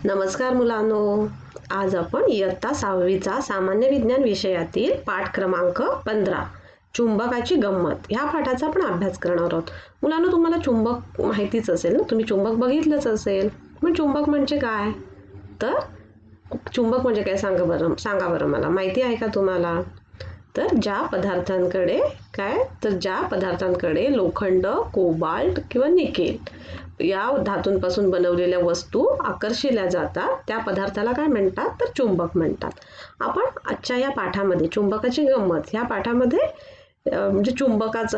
नमस्कार मुलांनो, आज आपण इयत्ता 6वीचा सामान्य विज्ञान विषयातील पाठ क्रमांक 15 चुंबकाची गंमत ह्या पाठाचा आपण अभ्यास करणार आहोत. मुलांनो, तुम्हाला चुंबक माहितीच असेल ना, तुम्ही चुंबक बघितलंच असेल. मग चुंबक म्हणजे काय? तर चुंबक म्हणजे काय सांगा बरं मला, माहिती आहे का तुम्हाला? तर ज्या पदार्थांकडे लोखंड, कोबाल्ट किंवा निकेल या धातूंपासून बनवलेल्या वस्तू आकर्षिल्या जातात त्या पदार्थाला काय म्हणतात? तर चुंबक म्हणतात. आपण आजच्या या पाठामध्ये चुंबकाची गंमत ह्या पाठामध्ये म्हणजे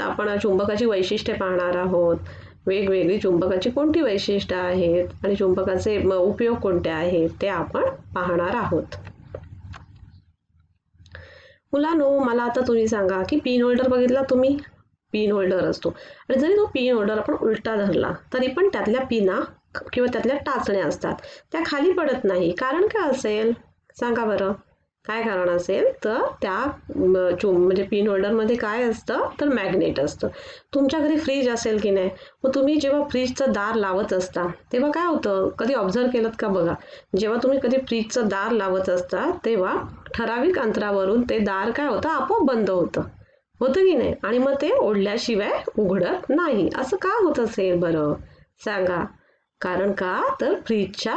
आपण चुंबकाची वैशिष्ट्ये पाहणार आहोत. वेगवेगळी चुंबकाची कोणती वैशिष्ट्ये आहेत आणि चुंबकाचे उपयोग कोणते आहेत ते आपण पाहणार आहोत. मुलांनो, मला आता तुम्ही सांगा की पिन होल्डर बघितला तुम्ही? पिन होल्डर असतो आणि जरी तो पिन होल्डर आपण उलटा धरला तरी पण त्यातल्या पिना किंवा त्यातल्या टाचण्या असतात त्या खाली पडत नाही. कारण काय असेल सांगा बरं? काय कारण असेल? तर त्या म्हणजे पिन होल्डरमध्ये काय असतं? तर मॅग्नेट असतं. तुमच्या घरी फ्रीज असेल की नाही, मग तुम्ही जेव्हा फ्रीजचं दार लावत असता तेव्हा काय होतं? कधी ऑब्झर्व केलं का बघा, जेव्हा तुम्ही कधी फ्रीजचं दार लावत असता तेव्हा ठराविक अंतरावरून ते दार काय होतं? आपोआप बंद होतं की नाही? आणि मग ते ओढल्याशिवाय उघडत नाही. असं का होत असेल बरं? सांगा. कारण का? तर फ्रीजच्या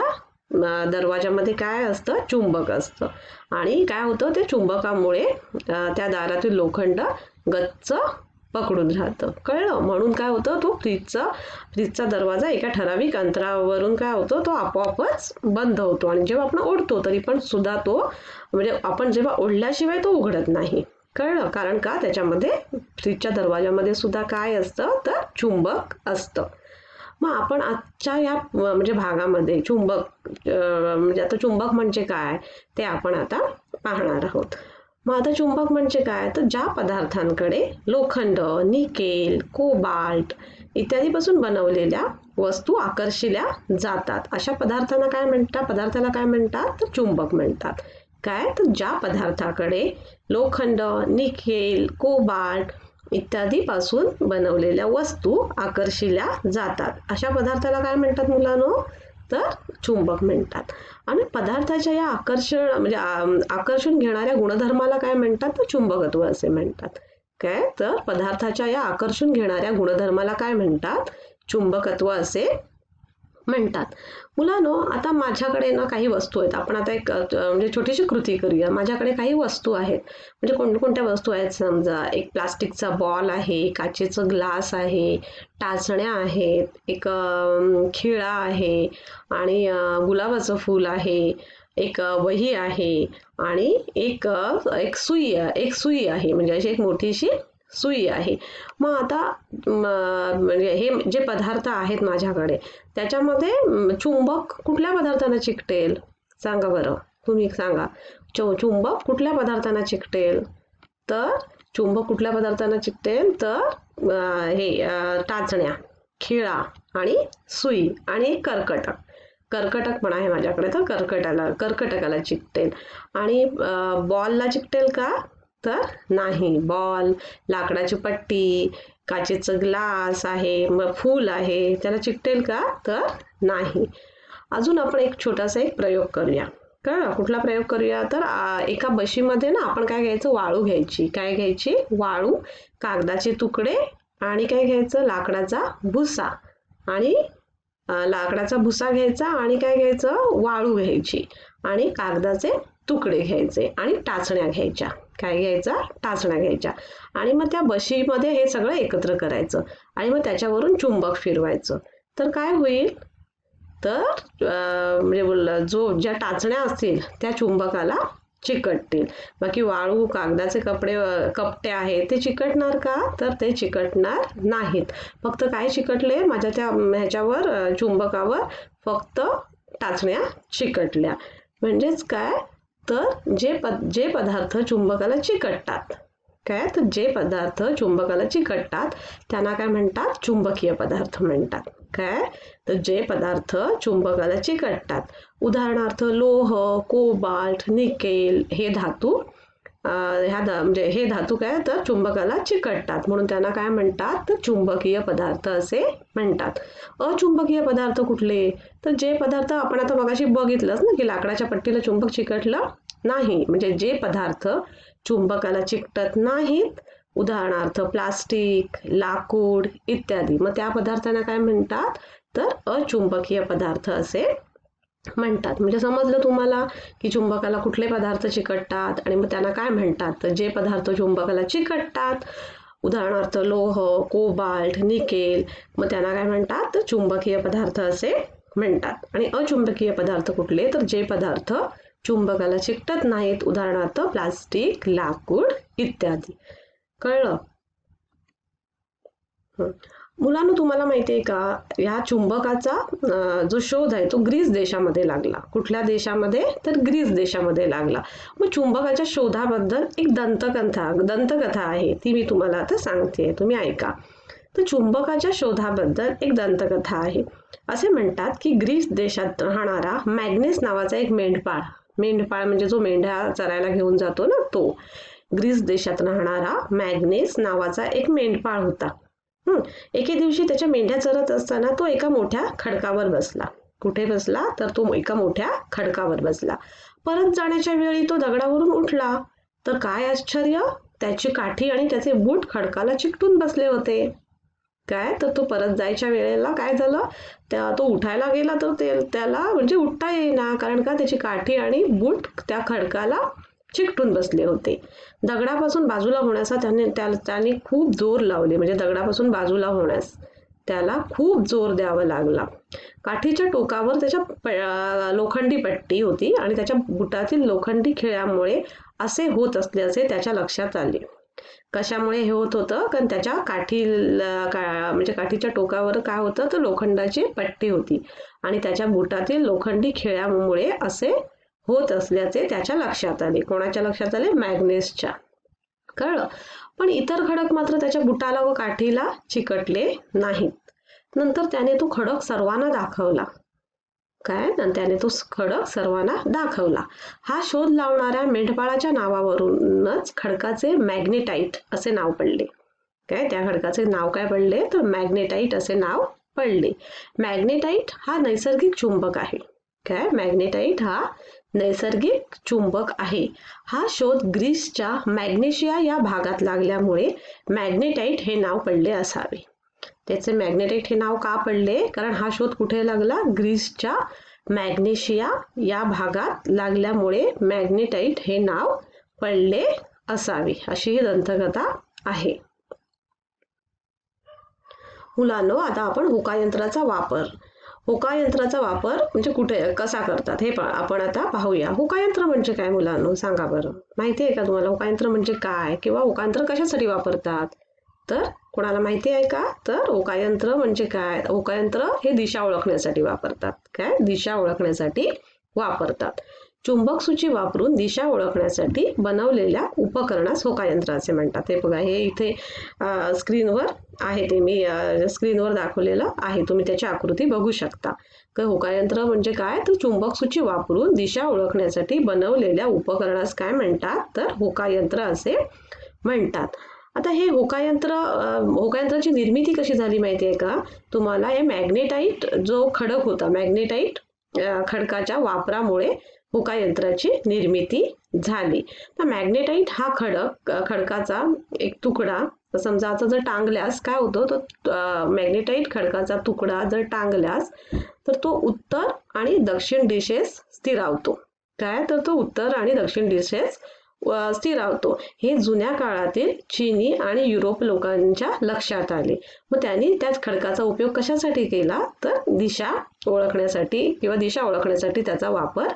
दरवाजामध्ये काय असतं? चुंबक असतं आणि काय होतं? ते चुंबकामुळे त्या दारातील लोखंड गच्च पकडून राहतं. कळलं? म्हणून काय होतं? तो फ्रीजचा दरवाजा एका ठराविक अंतरावरून काय होतो? तो आपोआपच बंद होतो आणि जेव्हा आपण ओढतो तरी पण सुद्धा तो म्हणजे आपण जेव्हा ओढल्याशिवाय तो उघडत नाही. कळलं? कारण का? त्याच्यामध्ये फ्रीजच्या दरवाजामध्ये सुद्धा काय असतं? तर चुंबक असतं. मग आपण आजच्या या म्हणजे भागामध्ये म्हणजे आता चुंबक म्हणजे काय ते आपण आता पाहणार आहोत. मग आता चुंबक म्हणजे काय? तर ज्या पदार्थांकडे लोखंड, निकेल, कोबाल्ट इत्यादीपासून बनवलेल्या वस्तू आकर्षिल्या जातात अशा पदार्थाला काय म्हणतात? तर चुंबक म्हणतात. काय? तर ज्या पदार्थाकडे लोखंड, निकेल, कोबाल्ट इत्यादीपासून बनवलेल्या वस्तू आकर्षिल्या जातात अशा पदार्थाला काय म्हणतात मुलांनो? तर चुंबक म्हणतात. आणि पदार्थाच्या या आकर्षून घेणाऱ्या गुणधर्माला काय म्हणतात? तर चुंबकत्व असे म्हणतात. काय? तर पदार्थाच्या या आकर्षून घेणाऱ्या गुणधर्माला काय म्हणतात? चुंबकत्व असे म्हणतात. मुलांनो, आता माझ्याकडे ना काही वस्तू आहेत. आपण आता एक म्हणजे छोटीशी कृती करूया. माझ्याकडे काही वस्तू आहेत. म्हणजे कोणकोणत्या वस्तू आहेत? समजा एक प्लास्टिकचा बॉल आहे, काचेचं ग्लास आहे, टाचण्या आहेत, एक खिळा आहे आणि गुलाबाचं फूल आहे, एक वही आहे आणि एक सुई आहे. म्हणजे अशी एक मोठीशी सुई आहे. मग आता म्हणजे हे जे पदार्थ आहेत माझ्याकडे त्याच्यामध्ये चुंबक कुठल्या पदार्थांना चिकटेल? सांगा बरं, तुम्ही सांगा. चुंबक कुठल्या पदार्थांना चिकटेल? तर चुंबक कुठल्या पदार्थांना चिकटेल? तर टाचण्या, खिळा आणि सुई आणि कर्कटक पण आहे माझ्याकडे, तर कर्कटकाला चिकटेल. आणि बॉलला चिकटेल का? तर नाही. बॉल, लाकडाची पट्टी, काचेचं ग्लास आहे, मग फूल आहे, त्याला चिकटेल का? तर नाही. अजून आपण एक छोटासा प्रयोग करूया. कुठला प्रयोग करूया? तर एका बशीमध्ये ना आपण काय घ्यायचं? वाळू घ्यायची. काय घ्यायची? वाळू, कागदाचे तुकडे आणि काय घ्यायचं? लाकडाचा भुसा घ्यायचा आणि काय घ्यायचं? वाळू घ्यायची आणि कागदाचे तुकडे घ्यायचे आणि टाचण्या घ्यायच्या. काय घ्यायचा? टाचण्या घ्यायच्या. आणि मग त्या बशीमध्ये हे सगळं एकत्र करायचं आणि मग त्याच्यावरून चुंबक फिरवायचं. तर काय होईल? तर म्हणजे ज्या टाचण्या असतील त्या चुंबकाला चिकटतील. बाकी वाळू, कागदाचे कपटे आहेत ते चिकटणार का? तर ते चिकटणार नाहीत. फक्त काय चिकटले? माझ्या त्या ह्याच्यावर चुंबकावर फक्त टाचण्या चिकटल्या. म्हणजेच काय? तर जे पदार्थ चुंबकाला चिकटतात, तर जे पदार्थ चुंबकाला चिकटतात त्यांना काय म्हणतात? चुंबकीय पदार्थ म्हणतात. काय? तर जे पदार्थ चुंबकाला चिकटतात, उदाहरणार्थ लोह, कोबाल्ट, निकेल हे धातू म्हणजे हे धातू काय तर चुंबकाला चिकटतात म्हणून त्यांना काय म्हणतात तर चुंबकीय पदार्थ असे म्हणतात. अचुंबकीय पदार्थ कुठले तर जे पदार्थ आपण आता मगाशी बघितलंच ना की लाकडाच्या पट्टीला चुंबक चिकटलं नाही, म्हणजे जे पदार्थ चुंबकाला चिकटत नाहीत, उदाहरणार्थ प्लास्टिक, लाकूड इत्यादी, मग त्या पदार्थांना काय म्हणतात तर अचुंबकीय पदार्थ असे म्हणतात. म्हणजे समजलं तुम्हाला की चुंबकाला कुठले पदार्थ चिकटतात आणि मग त्यांना काय म्हणतात तर जे पदार्थ चुंबकाला चिकटतात, उदाहरणार्थ लोह, कोबाल्ट, निकेल, मग त्यांना काय म्हणतात तर चुंबकीय पदार्थ असे म्हणतात. आणि अचुंबकीय पदार्थ कुठले तर जे पदार्थ चुंबकाला चिकटत नाहीत, उदाहरणार्थ प्लास्टिक, लाकूड इत्यादी. कळलं? मुलांनो, तुम्हाला माहिती आहे का ह्या चुंबकाचा जो शोध आहे तो ग्रीस देशामध्ये लागला. कुठल्या देशामध्ये तर ग्रीस देशामध्ये लागला. मग चुंबकाच्या शोधाबद्दल एक दंतकथा आहे, ती मी तुम्हाला आता सांगते, तुम्ही ऐका. तर चुंबकाच्या शोधाबद्दल एक दंतकथा आहे. असे म्हणतात की ग्रीस देशात राहणारा मॅग्नेस नावाचा एक मेंढपाळ म्हणजे जो मेंढ्या चरायला घेऊन जातो ना, तो ग्रीस देशात राहणारा मॅग्नेस नावाचा एक मेंढपाळ होता. एके दिवशी त्याच्या मेंढ्या चरत असताना तो एका मोठ्या खडकावर बसला. कुठे बसला तर तो एका मोठ्या खडकावर बसला. परत जाण्याच्या वेळी तो दगडावरून उठला तर काय आश्चर्य, त्याची काठी आणि त्याचे बूट खडकाला चिकटून बसले होते. काय तर तो परत जायच्या वेळेला काय झालं, तो उठायला गेला तर त्याला म्हणजे उठता येईना, कारण का त्याची काठी आणि बूट त्या खडकाला चिकटून बसले होते. दगडापासून बाजूला होण्याचा त्याने खूप जोर लावले, म्हणजे दगडापासून बाजूला होण्यास त्याला खूप जोर द्यावा लागला. काठीच्या टोकावर त्याच्या लोखंडी पट्टी होती आणि त्याच्या बुटातील लोखंडी खिळ्यामुळे असे होत असल्याचे त्याच्या लक्षात आले. कशामुळे हे होत होतं, कारण त्याच्या म्हणजे काठीच्या टोकावर काय होतं तर लोखंडाची पट्टी होती आणि त्याच्या बुटातील लोखंडी खिळ्यामुळे असे होत असल्याचे त्याच्या लक्षात आले. कोणाच्या लक्षात आले? मॅग्नेसच्या. कळलं? पण इतर खडक मात्र त्याच्या बुटाला व काठीला चिकटले नाहीत. नंतर त्याने तो खडक सर्वांना दाखवला. हा शोध लावणाऱ्या मेंढपाळाच्या नावावरूनच खडकाचे मॅग्नेटाइट असे नाव पडले. त्या खडकाचे नाव काय पडले तर मॅग्नेटाइट असे नाव पडले. मॅग्नेटाइट हा नैसर्गिक चुंबक आहे. मॅग्नेटाइट हा नैसर्गिक चुंबक आहे. हा शोध ग्रीसच्या मॅग्नेशिया या भागात लागल्यामुळे मॅग्नेटाइट हे नाव पडले असावे. त्याचे मॅग्नेटाइट हे नाव का पडले, कारण हा शोध कुठे लागला, ग्रीसच्या मॅग्नेशिया या भागात लागल्यामुळे मॅग्नेटाइट हे नाव पडले असावे, अशी ही दंतकथा आहे. मुलांनो, आता आपण होकायंत्राचा वापर म्हणजे कुठे कसा करतात हे आपण आता पाहूया. होकायंत्र म्हणजे काय मुलांनो, सांगा बरं, माहिती आहे का तुम्हाला होकायंत्र म्हणजे काय किंवा होकायंत्र कशासाठी वापरतात? तर कोणाला माहिती आहे का? तर होकायंत्र म्हणजे काय? होकायंत्र हे दिशा ओळखण्यासाठी वापरतात. दिशा ओळखण्यासाठी वापरतात. चुंबक सूची वापरून दिशा ओळखण्यासाठी बनवलेल्या उपकरणास होकायंत्र असे म्हणतात. हे बघा, हे इथे स्क्रीनवर आहे, ते मी स्क्रीनवर दाखवलेलं आहे, तुम्ही त्याची आकृती बघू शकता. होकायंत्र म्हणजे काय तर चुंबक सूची वापरून दिशा ओळखण्यासाठी बनवलेल्या उपकरणास काय म्हणतात तर होकायंत्र असे म्हणतात. आता हे होकायंत्राची निर्मिती कशी झाली माहिती आहे का तुम्हाला? हे मॅग्नेटाइट जो खडक होता, मॅग्नेटाइट खडकाच्या वापरामुळे होकायंत्राची निर्मिती झाली. तर मॅग्नेटाइट हा खडकाचा एक तुकडा समजा आता जर टांगल्यास काय होतं, तो मॅग्नेटाइट खडकाचा तुकडा जर टांगल्यास तर तो उत्तर आणि दक्षिण दिशेस स्थिरावतो. तर तो उत्तर आणि दक्षिण दिशेस स्थिरावतो. हे जुन्या काळातील चीनी आणि युरोप लोकांच्या लक्षात आले. मग त्यांनी त्याच खडकाचा उपयोग कशासाठी केला तर दिशा ओळखण्यासाठी त्याचा वापर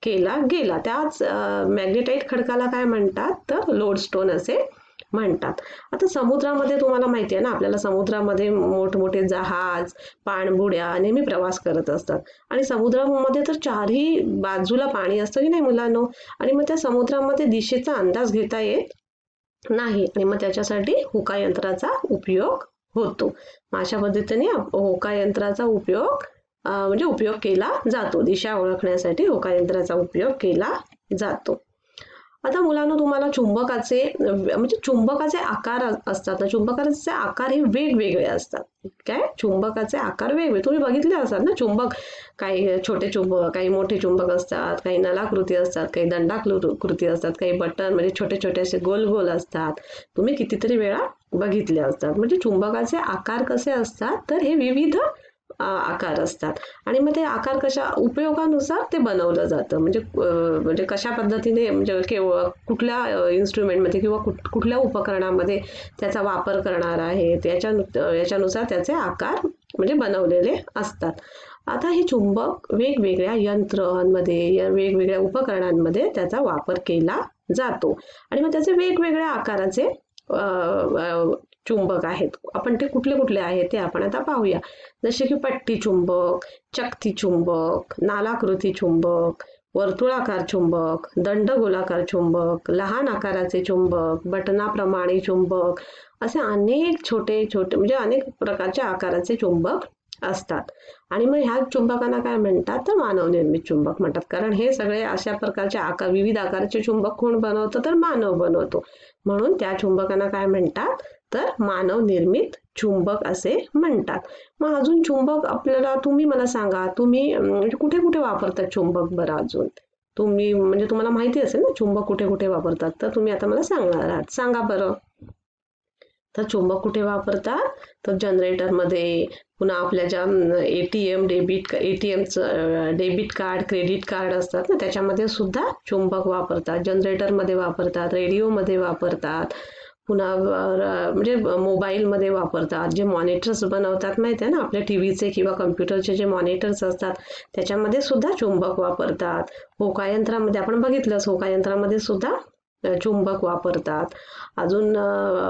केला गेला. त्याच मॅग्नेटाइट खडकाला काय म्हणतात तर लोडस्टोन असे म्हणतात. आता समुद्रामध्ये तुम्हाला माहिती आहे ना, आपल्याला समुद्रामध्ये मोठमोठे जहाज, पाणबुड्या नेहमी प्रवास करत असतात आणि समुद्रामध्ये तर चारही बाजूला पाणी असतं की नाही मुलांनो, आणि मग त्या समुद्रामध्ये दिशेचा अंदाज घेता येत नाही आणि मग त्याच्यासाठी होकायंत्राचा उपयोग होतो. अशा पद्धतीने होकायंत्राचा उपयोग केला जातो. दिशा ओळखण्यासाठी होकायंत्राचा उपयोग केला जातो. आता मुलांनो, तुम्हाला चुंबकाचे म्हणजे चुंबकाचे आकार असतात ना, चुंबकाचे आकार हे वेगवेगळे असतात. काय, चुंबकाचे आकार वेगवेगळे तुम्ही बघितले असतात ना. चुंबक काही छोटे चुंबक, काही मोठे चुंबक असतात, काही नलाकृती असतात, काही दंडाकृती असतात, काही बटन म्हणजे छोटे छोटे असे गोल गोल असतात. तुम्ही कितीतरी वेळा बघितले असतात. म्हणजे चुंबकाचे आकार कसे असतात, तर हे विविध आकार असतात. आणि मग ते आकार कशा उपयोगानुसार ते बनवलं जातं. म्हणजे कशा पद्धतीने, म्हणजे केवळ कुठल्या इन्स्ट्रुमेंटमध्ये किंवा कुठल्या उपकरणामध्ये त्याचा वापर करणार आहे, याच्यानुसार त्याचे आकार म्हणजे बनवलेले असतात. आता हे चुंबक वेगवेगळ्या यंत्रांमध्ये, वेगवेगळ्या उपकरणांमध्ये त्याचा वापर केला जातो. आणि मग त्याचे वेगवेगळ्या आकाराचे चुंबक आहेत. आपण ते कुठले कुठले आहेत ते आपण आता पाहूया. जसे की पट्टी चुंबक, चकती चुंबक, नालाकृती चुंबक, वर्तुळाकार चुंबक, दंडगोलाकार चुंबक, लहान आकाराचे चुंबक, बटनाप्रमाणे चुंबक, असे अनेक छोटे छोटे म्हणजे अनेक प्रकारच्या आकाराचे चुंबक असतात. आणि मग ह्या चुंबकांना काय म्हणतात, तर मानवनिर्मित चुंबक म्हणतात. कारण हे सगळे अशा प्रकारचे आकार, विविध आकाराचे चुंबक कोण बनवतं, तर मानव बनवतो. म्हणून त्या चुंबकांना काय म्हणतात, तर मानव निर्मित चुंबक असे म्हणतात. मग अजून चुंबक आपल्याला, तुम्ही मला सांगा, तुम्ही म्हणजे कुठे कुठे वापरतात चुंबक बरं अजून? तुम्ही म्हणजे तुम्हाला माहिती असेल ना चुंबक कुठे कुठे वापरतात, तर तुम्ही आता मला सांगणार आहात. सांगा बरं. तर चुंबक कुठे वापरतात, तर जनरेटरमध्ये, पुन्हा आपल्या ज्या एटीएमचं डेबिट कार्ड, क्रेडिट कार्ड असतात ना, त्याच्यामध्ये सुद्धा चुंबक वापरतात. जनरेटरमध्ये वापरतात, रेडिओमध्ये वापरतात, पुन्हा म्हणजे मोबाईलमध्ये वापरतात. जे मॉनिटर्स बनवतात माहिती आहे ना, आपल्या टीव्हीचे किंवा कम्प्युटरचे जे मॉनिटर्स असतात त्याच्यामध्ये सुद्धा चुंबक वापरतात. होकायंत्रामध्ये आपण बघितलंच, होकायंत्रामध्ये सुद्धा चुंबक वापरतात. अजून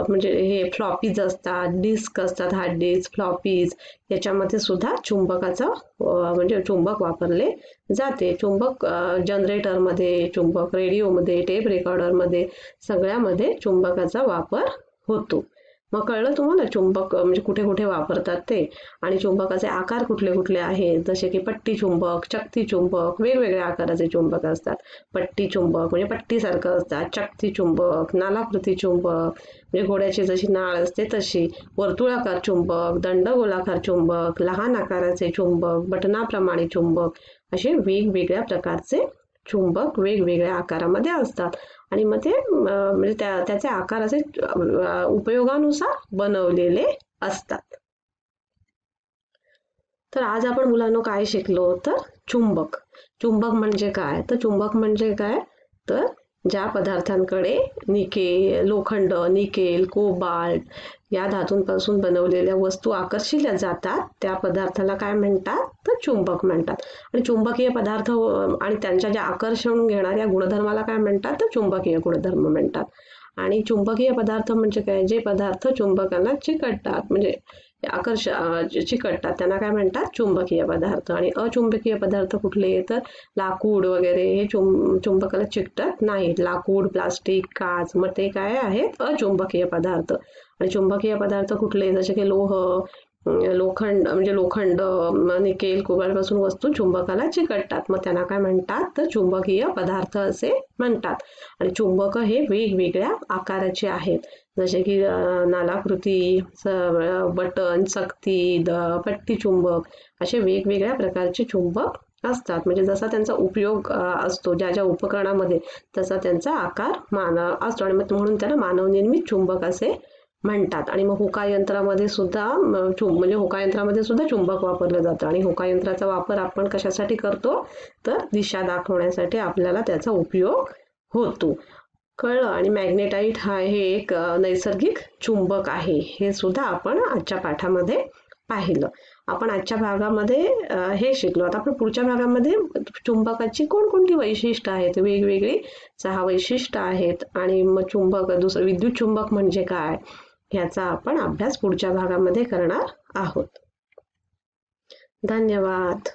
म्हणजे हे फ्लॉपीज असतात, डिस्क असतात, हार्ड डिस्क, फ्लॉपीज, याच्यामध्ये सुद्धा चुंबकाचा म्हणजे चुंबक वापरले जाते. चुंबक जनरेटरमध्ये, चुंबक रेडिओमध्ये, टेप रेकॉर्डरमध्ये, सगळ्यामध्ये चुंबकाचा वापर होतो. मग कळलं तुम्हाला चुंबक म्हणजे कुठे कुठे वापरतात ते, आणि चुंबकाचे आकार कुठले कुठले आहेत. जसे की पट्टी चुंबक, चकती चुंबक, वेगवेगळ्या आकाराचे चुंबक असतात. पट्टी चुंबक म्हणजे पट्टीसारखं असतात, चकती चुंबक, नालाकृती चुंबक म्हणजे घोड्याची जशी नाळ असते तशी, वर्तुळाकार चुंबक, दंडगोलाकार चुंबक, लहान आकाराचे चुंबक, बटनाप्रमाणे चुंबक, असे वेगवेगळ्या प्रकारचे चुंबक वेगवेगळ्या आकारामध्ये असतात. आणि मग ते म्हणजे त्याचे आकार असे उपयोगानुसार बनवलेले असतात. तर आज आपण मुलांनो काय शिकलो, तर चुंबक. चुंबक म्हणजे काय, तर चुंबक म्हणजे काय, तर ज्या पदार्थांकडे लोखंड, निकेल, कोबाल्ट या धातूंपासून बनवलेल्या वस्तू आकर्षिल्या जातात, त्या पदार्थाला काय म्हणतात, तर चुंबक म्हणतात. आणि चुंबकीय पदार्थ आणि त्यांच्या ज्या आकर्षण घेणाऱ्या गुणधर्माला काय म्हणतात, तर चुंबकीय गुणधर्म म्हणतात. आणि चुंबकीय पदार्थ म्हणजे काय, जे पदार्थ चुंबकांना चिकटतात, म्हणजे चिकटतात, त्यांना काय म्हणतात, चुंबकीय पदार्थ. आणि अचुंबकीय पदार्थ कुठले, तर लाकूड वगैरे हे चुंबकाला चिकटत नाहीत. लाकूड, प्लास्टिक, काच, मग ते काय आहेत, अचुंबकीय पदार्थ. आणि चुंबकीय पदार्थ कुठले, जसे की लोखंड, निकेल, कोबाल्टपासून वस्तू चुंबकाला चिकटतात, मग त्यांना काय म्हणतात, तर चुंबकीय पदार्थ असे म्हणतात. आणि चुंबक हे वेगवेगळ्या आकाराचे आहेत. जसे की नालाकृती, बटन, चकती, पट्टी चुंबक, असे वेगवेगळ्या प्रकारचे चुंबक असतात. म्हणजे जसा त्यांचा उपयोग असतो ज्या ज्या उपकरणामध्ये, तसा त्यांचा आकार असतो. आणि म्हणून त्याला मानवनिर्मित चुंबक असे म्हणतात. आणि मग होकायंत्रामध्ये सुद्धा होकायंत्रामध्ये सुद्धा चुंबक वापरलं जातं. आणि होकायंत्राचा वापर आपण कशासाठी करतो, तर दिशा दाखवण्यासाठी आपल्याला त्याचा उपयोग होतो. कळलं. आणि मॅग्नेटाइट हे एक नैसर्गिक चुंबक आहे, हे सुद्धा आपण आजच्या पाठामध्ये पाहिलं. आपण आजच्या भागामध्ये हे शिकलो. आता आपण पुढच्या भागामध्ये चुंबकाची कोणकोणती वैशिष्ट्य आहेत, वेगवेगळी 6 वैशिष्ट्य आहेत. आणि मग दुसरं विद्युत चुंबक म्हणजे काय, ह्याचा आपण अभ्यास पुढच्या भागामध्ये करणार आहोत. धन्यवाद.